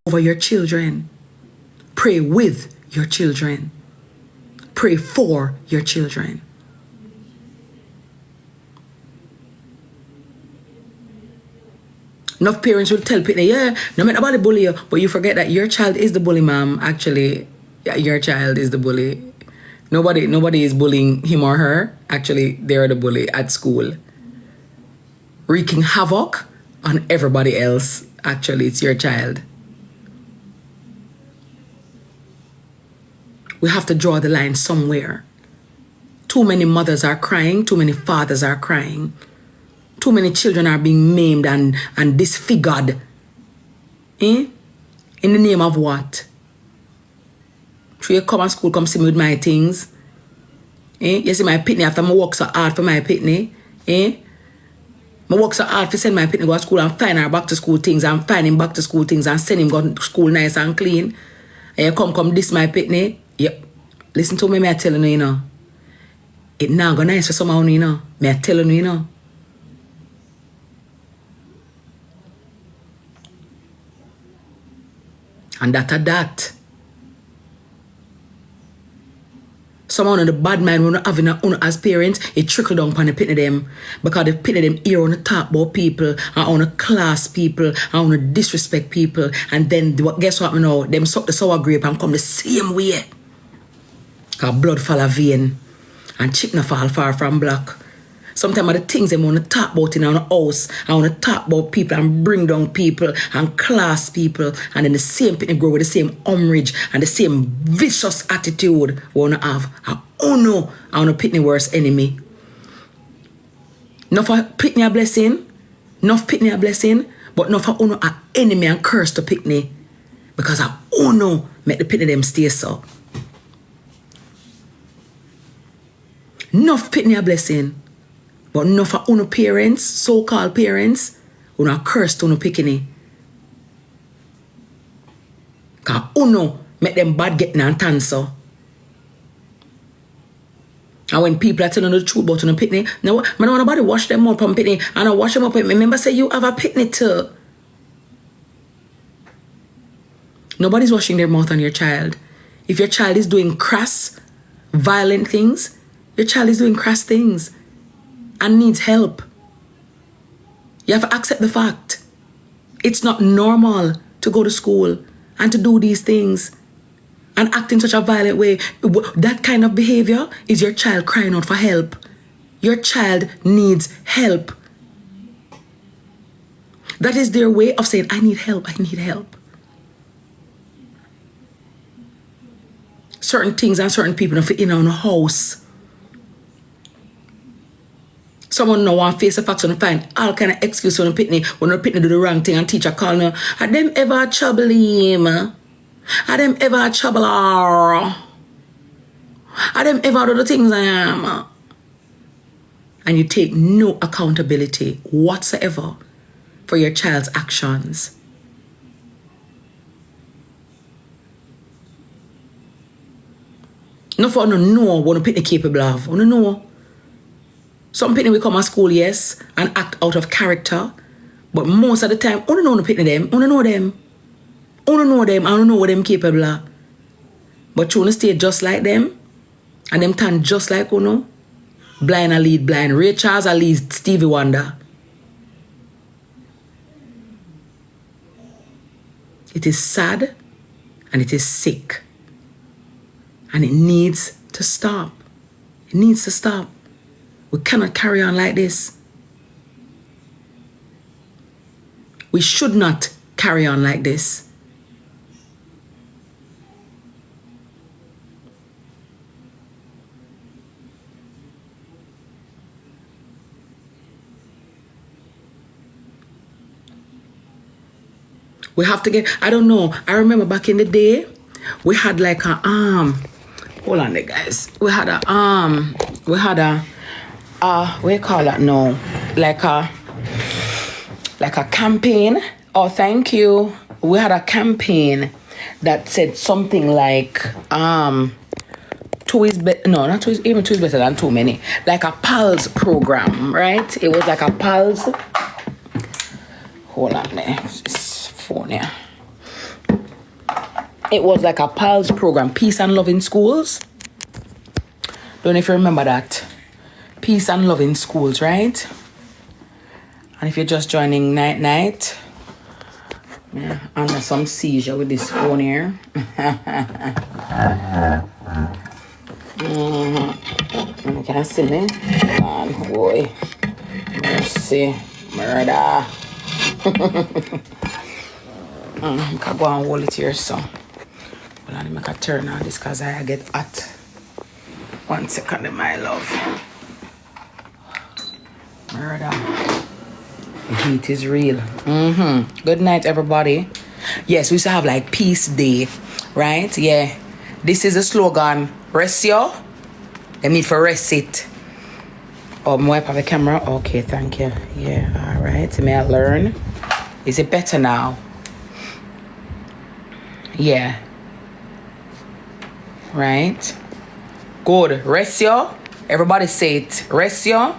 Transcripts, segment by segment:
over your children. Pray with your children. Pray for your children. Enough parents will tell people, yeah, no matter about the bully you, but you forget that your child is the bully, ma'am. Actually, yeah, your child is the bully. Nobody is bullying him or her. Actually, they're the bully at school. Wreaking havoc on everybody else. Actually, it's your child. We have to draw the line somewhere. Too many mothers are crying. Too many fathers are crying. Too many children are being maimed and disfigured. In the name of what? Should you come to school, come see me with my things? You see my pitney after I work so hard for my pitney? I work so hard to send my pitney go to school and find her back to school things and find him back to school things and send him go to school nice and clean. And you come this my pitney? Yep. Listen to me, I telling you, you know. It now go nice for someone, you know. Me I telling you, you know. And that. Someone on the bad mind when having a as parents, it trickle down upon the pitney them. Because the pitney them here on the talk about people, and on the class people, and on the disrespect people. And then guess what now? Them suck the sour grape and come the same way. Because blood fall a vein. And chip no fall far from black. Sometimes the things them want to talk about in our house, I want to talk about people and bring down people and class people, and then the same people grow with the same umbrage and the same vicious attitude we want to have. Oh no, I want to pick the worst enemy. Not for pick me a blessing, not pick me a blessing, but not for uno a enemy and curse to pick me. Because I uno make the pick them stay so. Enough pick me a blessing. But no for uno parents, so-called parents, uno cursed uno pickini. Because uno make them bad getting and answer. And when people are telling the truth about uno pickni, now I don't want nobody wash them up on pickni, and I wash them up. Remember say you have a pickni too. Nobody's washing their mouth on your child. If your child is doing crass, violent things, your child is doing crass things. And needs help. You have to accept the fact. It's not normal to go to school and to do these things and act in such a violent way. That kind of behavior is your child crying out for help. Your child needs help. That is their way of saying, I need help, I need help. Certain things and certain people in our house. Someone now want face the facts and find all kind of excuse when the pitney do the wrong thing and teacher call me. Are them ever trouble him? Are them ever trouble her? Are them ever do the things I am? And you take no accountability whatsoever for your child's actions. No for no know what the pitney capable of. No know. Some people will come to school, yes, and act out of character. But most of the time, I don't know the people them. I don't know them. I don't know them. I don't know what them capable of. But you want to stay just like them. And them turn just like Uno. Blind and lead blind. Ray Charles and lead Stevie Wonder. It is sad. And it is sick. And it needs to stop. It needs to stop. We cannot carry on like this. We should not carry on like this. We have to get, I don't know, I remember back in the day, we had like a hold on there guys. We had a what do you call that now? Like a campaign. Oh, thank you. We had a campaign that said something like two is better. No, not two is, even two is better than too many. Like a PALS program, right? It was like a PALS. Hold on there. This phone here. It was like a PALS program, Peace and Love in Schools. Don't know if you remember that. Peace and Love in Schools, right? And if you're just joining night, yeah, under some seizure with this phone here. Can I see me? Come on, boy. Mercy. Murder. I can go and hold it here, so. Well, I make a turn on this because I get hot. 1 second, my love. Murder. The heat is real. Good night, everybody. Yes, we used to have like Peace Day, right? Yeah. This is a slogan. Rest yo. They need for rest it. Oh, my wipe up the camera. Okay, thank you. Yeah, all right. May I learn? Is it better now? Yeah. Right. Good. Rest yo. Everybody say it. Rest yo.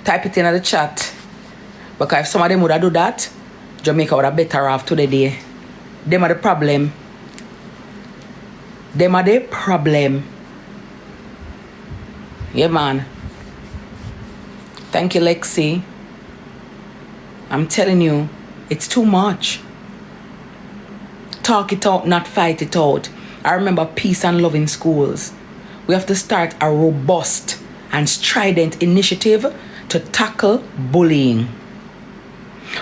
Type it in the chat. Because if some of them would have do that, Jamaica would have better off today. Them are the problem. Them are the problem. Yeah, man. Thank you, Lexi. I'm telling you, it's too much. Talk it out, not fight it out. I remember Peace and Love in Schools. We have to start a robust and strident initiative to tackle bullying.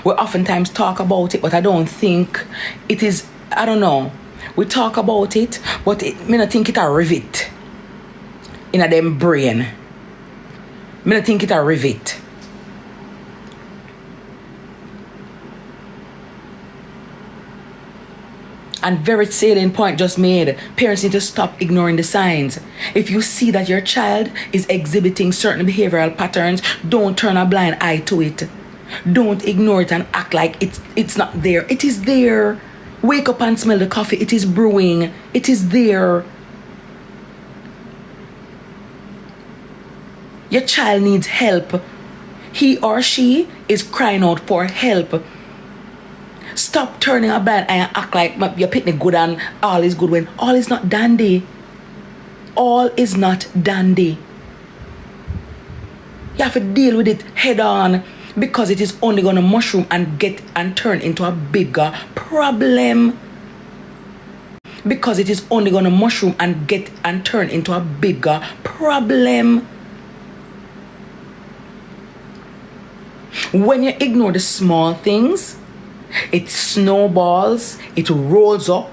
We oftentimes talk about it, but I don't think it is, I don't know. We talk about it, but I don't think it a rivet in a them brain. I don't think it a rivet. And very salient point just made. Parents need to stop ignoring the signs. If you see that your child is exhibiting certain behavioral patterns, don't turn a blind eye to it. Don't ignore it and act like it's not there. It is there. Wake up and smell the coffee. It is brewing. It is there. Your child needs help. He or she is crying out for help. Stop turning a blind eye and act like you're picking good and all is good when all is not dandy. All is not dandy. You have to deal with it head on because it is only going to mushroom and get and turn into a bigger problem. Because it is only going to mushroom and get and turn into a bigger problem. When you ignore the small things, it snowballs, it rolls up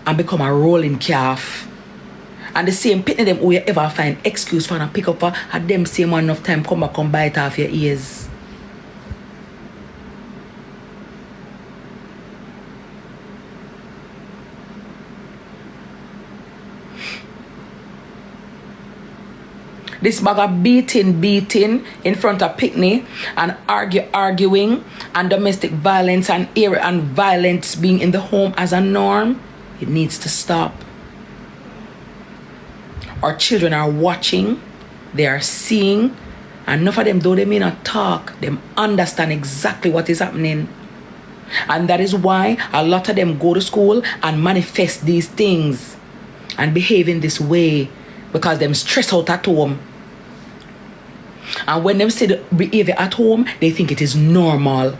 and become a rolling calf. And the same pitney them who you ever find excuse for and pick up for at them same one enough time come back and bite off your ears. This bag of beating in front of Pickney and arguing and domestic violence and violence being in the home as a norm, it needs to stop. Our children are watching, they are seeing, and enough of them, though they may not talk, they understand exactly what is happening. And that is why a lot of them go to school and manifest these things and behave in this way because them stress out at home. And when them see the behavior at home, they think it is normal.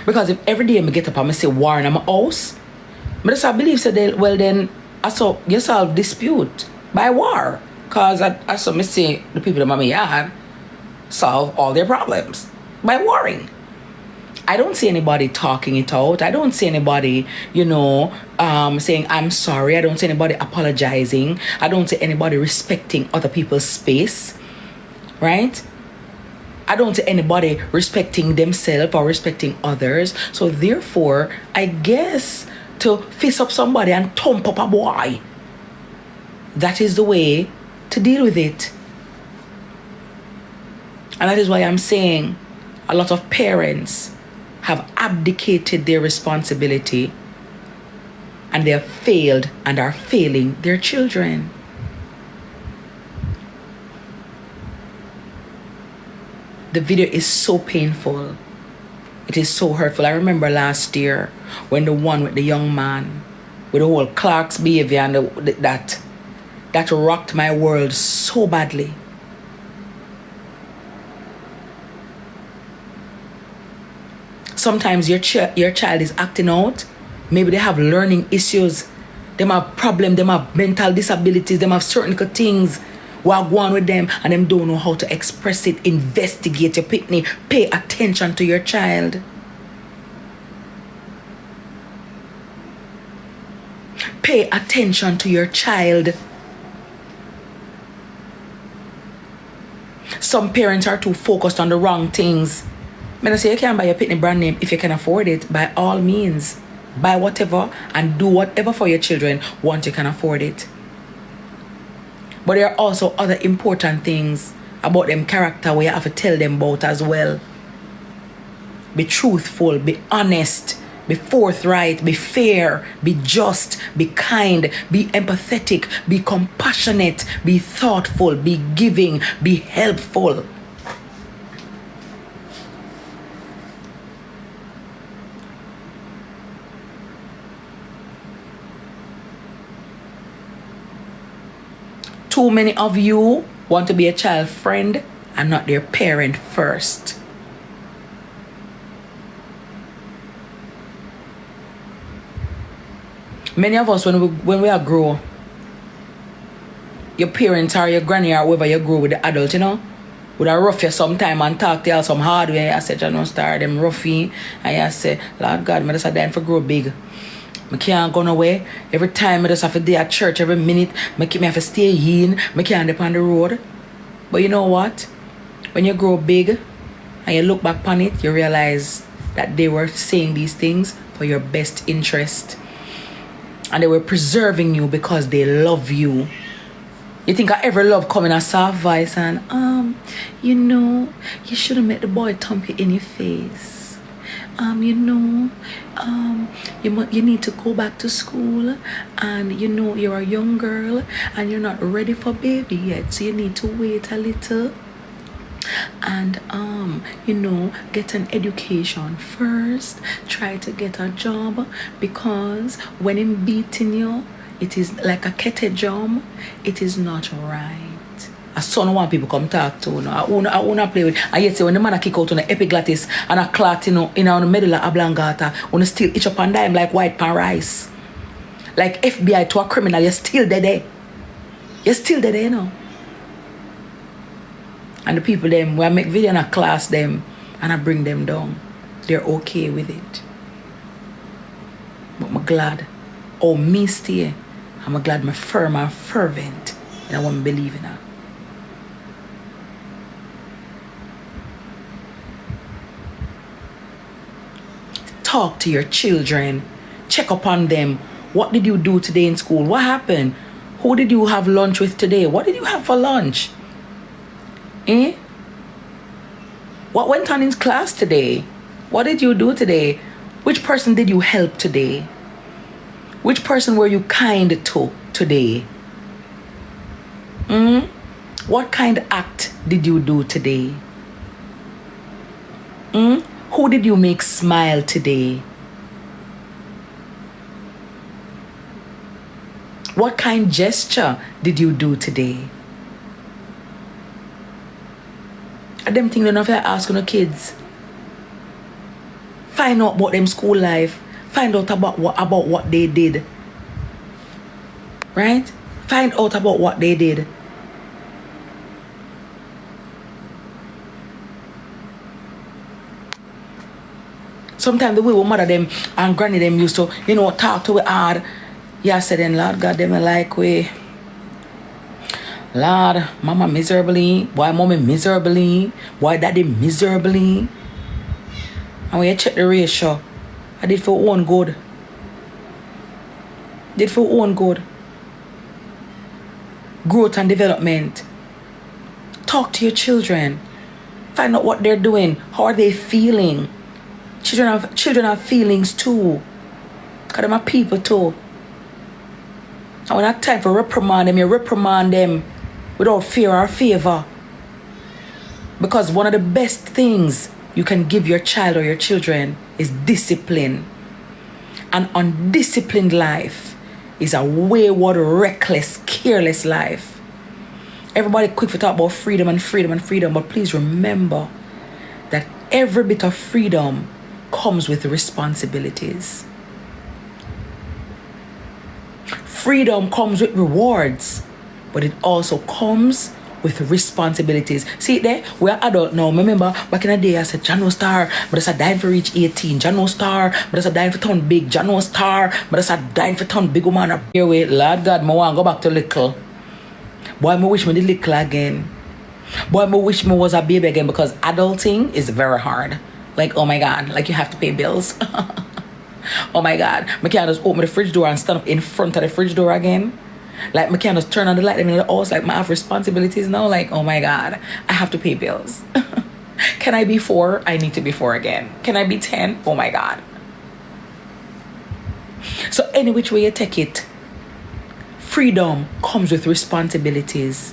Because if every day I get up and I say war in my house, I just believe so well then I saw you solve dispute by war. Because I saw me say the people in my yard solve all their problems by warring. I don't see anybody talking it out. I don't see anybody, saying I'm sorry. I don't see anybody apologizing. I don't see anybody respecting other people's space. Right? I don't see anybody respecting themselves or respecting others. So therefore, I guess to fist up somebody and thump up a boy, that is the way to deal with it. And that is why I'm saying a lot of parents have abdicated their responsibility and they have failed and are failing their children. The video is so painful. It is so hurtful. I remember last year when the one with the young man, with the whole Clark's behavior and that rocked my world so badly. Sometimes your child is acting out. Maybe they have learning issues. They have problems. They have mental disabilities. They have certain things what go on with them, and them don't know how to express it. Investigate your pitney. Pay attention to your child. Pay attention to your child. Some parents are too focused on the wrong things. I say you can buy your pitney brand name if you can afford it. By all means, buy whatever and do whatever for your children once you can afford it. But there are also other important things about them character where you have to tell them about as well. Be truthful, be honest, be forthright, be fair, be just, be kind, be empathetic, be compassionate, be thoughtful, be giving, be helpful. Too many of you want to be a child friend and not their parent first. Many of us, when we are grow, your parents or your granny or whoever you grow with the adult, would I rough you sometime and talk to you some hard way. I said, you know, start them roughy. And I say, Lord God, I just dying for grow big. I can't go nowhere. Every time I just have to be at church every minute. I have to stay in. I can't dip on the road. But you know what? When you grow big and you look back on it, you realize that they were saying these things for your best interest. And they were preserving you because they love you. You think I ever love coming a soft voice and, you shouldn't make the boy thump you in your face. You need to go back to school, and you're a young girl and you're not ready for baby yet, so you need to wait a little and get an education first. Try to get a job, because when I'm beating you, it is like a kete drum. It is not right. A son want people come talk to. I wanna play with. And yet say when the man a kick out on the epiglottis and a clot in the middle of Ablangata, wanna still itch up and dime like white pan rice. Like FBI to a criminal, you're still there. You're still there, And the people them, when I make video and I class them and I bring them down, they're okay with it. But I'm glad. Oh, me stay. I'm glad I'm firm and fervent. And I want to believe in her. Talk to your children. Check upon them. What did you do today in school? What happened? Who did you have lunch with today? What did you have for lunch? What went on in class today? What did you do today? Which person did you help today? Which person were you kind to today? What kind of act did you do today? Who did you make smile today? What kind gesture did you do today? I them things enough I ask on the kids. Find out about them school life. Find out about what they did. Right? Find out about what they did. Sometimes the way we mother them and granny them used to, talk to it hard. Yeah, I said then, Lord God, them like we. Lord, mama miserably. Why mommy miserably? Why daddy miserably? And when you check the ratio, I did for own good. Did for own good. Growth and development. Talk to your children. Find out what they're doing. How are they feeling? Children have feelings too. Because them are people too. And when it's time for reprimand them, you reprimand them without fear or favor. Because one of the best things you can give your child or your children is discipline. An undisciplined life is a wayward, reckless, careless life. Everybody quick to talk about freedom and freedom and freedom, but please remember that every bit of freedom comes with responsibilities. Freedom comes with rewards, but it also comes with responsibilities. See it there? We are adult now. Remember, back in the day, I said, Jano Star, but I said, dying for reach 18. Jano Star, but I said, dying for turn big. Jano Star, but I said, dying for turn big woman. Here, wait, Lord God, I want to go back to little. Boy, I wish me the little again. Boy, I wish me was a baby again, because adulting is very hard. Like, oh my God, like you have to pay bills. Oh my God, I can't just open the fridge door and stand up in front of the fridge door again. Like, I can't just turn on the light in the house. Like, I have responsibilities now. Like, oh my God, I have to pay bills. Can I be 4? I need to be 4 again. Can I be 10? Oh my God. So any which way you take it, freedom comes with responsibilities.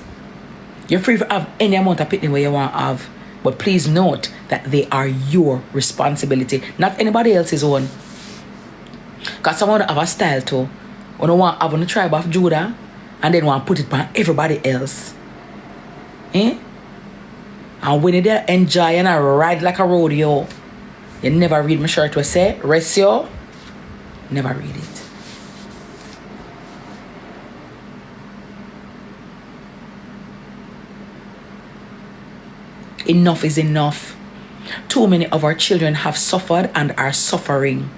You're free to have any amount of picnic where you want to have. But please note that they are your responsibility, not anybody else's own. Because someone have a style too. When I want to have on the tribe of Judah and then want to put it on everybody else. Eh? And when they enjoy and I ride like a rodeo, you never read my shirt will say, ratio. Never read it. Enough is enough. Too many of our children have suffered and are suffering.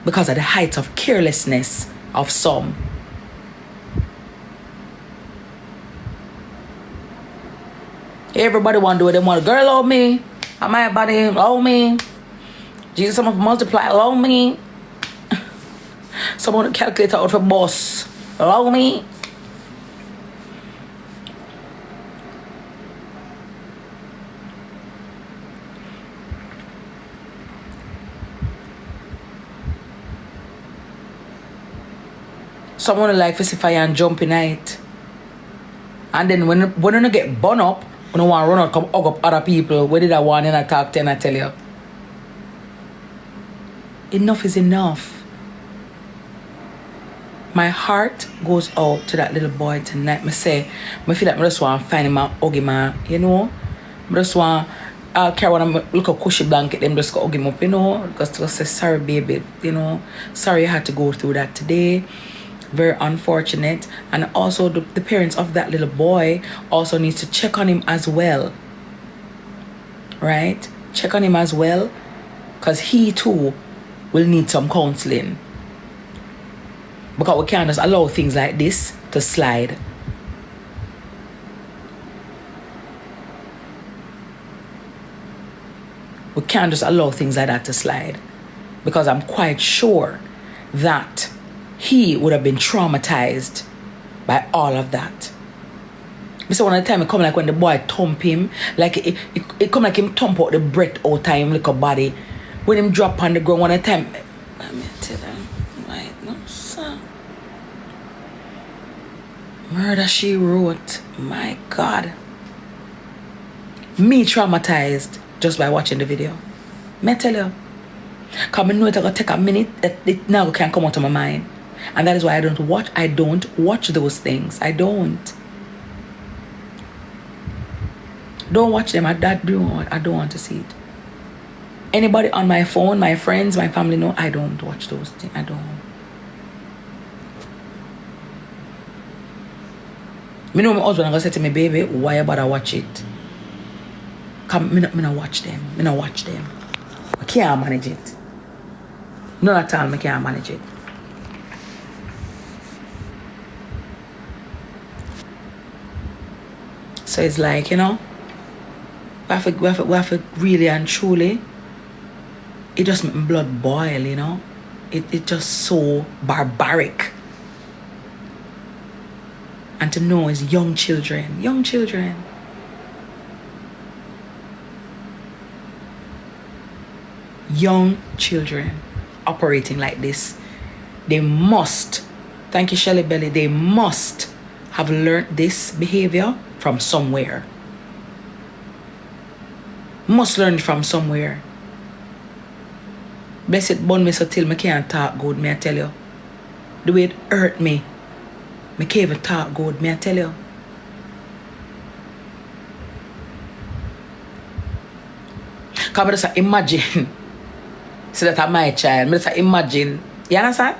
Because of the height of carelessness of some. Everybody want to do what they want. Girl, love me. And my body, love me. Jesus, some of multiply, love me. Someone calculate out for boss. Love me. Someone like fire and jump in it. And then when you get burned up, when you want to run out, come hug up other people, where did I want in a talk 10, I tell you. Enough is enough. My heart goes out to that little boy tonight. I feel like I just want to find him and hug him, you know. I just want I'll carry one of look a cushy blanket, them just go hug him up, you know. Because to say, sorry baby, you know. Sorry you had to go through that today. Very unfortunate. And also the parents of that little boy also need to check on him as well. Right? Check on him as well. Because he too will need some counseling. Because we can't just allow things like this to slide. We can't just allow things like that to slide. Because I'm quite sure that he would have been traumatized by all of that. So one of the time it come like when the boy thump him, like it come like him thump out the breath out of him like a body. When him drop on the ground one of the time, let me tell them, right, no sir. Murder she wrote, my God. Me traumatized just by watching the video. May I tell you? Because I know it's going to take a minute that it now can come out of my mind. And that is why I don't watch those things. I don't watch them. I don't want to see it. Anybody on my phone, my friends, my family know I don't watch those things. I don't. Me know my husband gonna say to me, baby, why you bother watch it? Come, me not watch them. Me not watch them. I can't manage it. None at all, I can't manage it. So it's like, you know, we have to really and truly, it just makes my blood boil, you know. It just so barbaric. And to know is young children operating like this. They must, thank you Shelly Belly, they must have learned this behavior from somewhere. Must learn it from somewhere. Blessed bun me so till me can't talk good, me I tell you. The way it hurt me. Me can't even talk good, me I tell you. Cause I just imagine. See that I'm my child. I just imagine. You understand?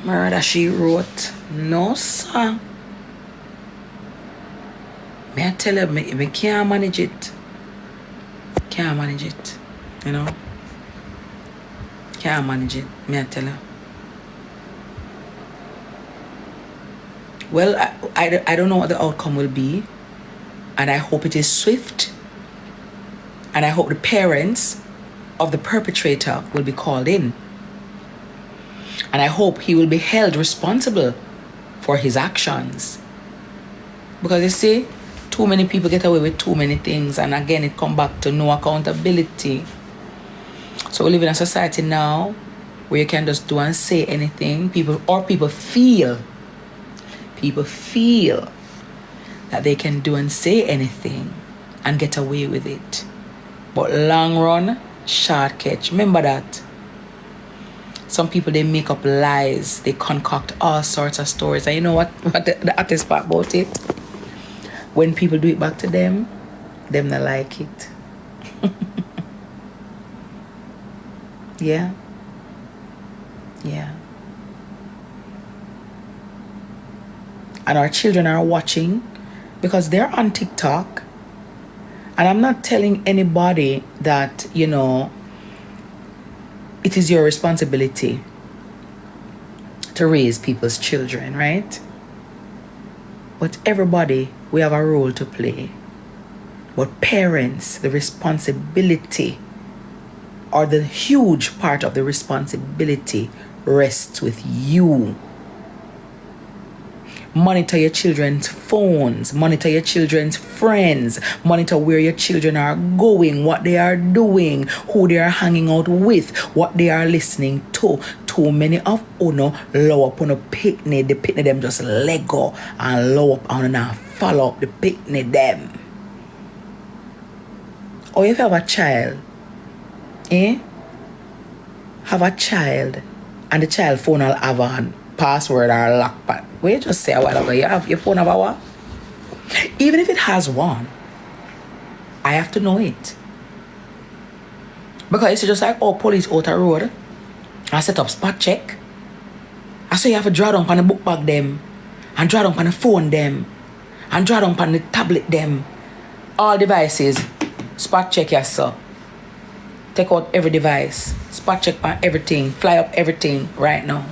Murder she wrote. No, sir. May I tell you, me can't manage it. Can't manage it. You know? Can't manage it. May I tell you? Well, I don't know what the outcome will be. And I hope it is swift. And I hope the parents of the perpetrator will be called in. And I hope he will be held responsible for his actions. Because you see, too many people get away with too many things. And again, it comes back to no accountability. So we live in a society now where you can just do and say anything. People feel that they can do and say anything and get away with it. But long run, short catch. Remember that. Some people, they make up lies. They concoct all sorts of stories. And you know what the hottest part about it? When people do it back to them not like it. Yeah. Yeah. And our children are watching because they're on TikTok. And I'm not telling anybody that, you know, it is your responsibility to raise people's children, right? But everybody, we have a role to play. But parents, the responsibility, or the huge part of the responsibility, rests with you. Monitor your children's phones, monitor your children's friends, monitor where your children are going, what they are doing, who they are hanging out with, what they are listening to. Too many of uno low up on a picnic, the picnic them just let go and low up on and follow up the picnic them. Or if you have a child, have a child and the child phone will have a password or a lockpad. Wait, just say a while ago, you have your phone have a what? Even if it has one, I have to know it. Because it's just like, oh, police out a road, I set up spot check. I say you have to draw down on the book bag them, and draw down on the phone them, and draw down on the tablet them. All devices, spot check, yes sir. Take out every device, spot check on everything, fly up everything right now.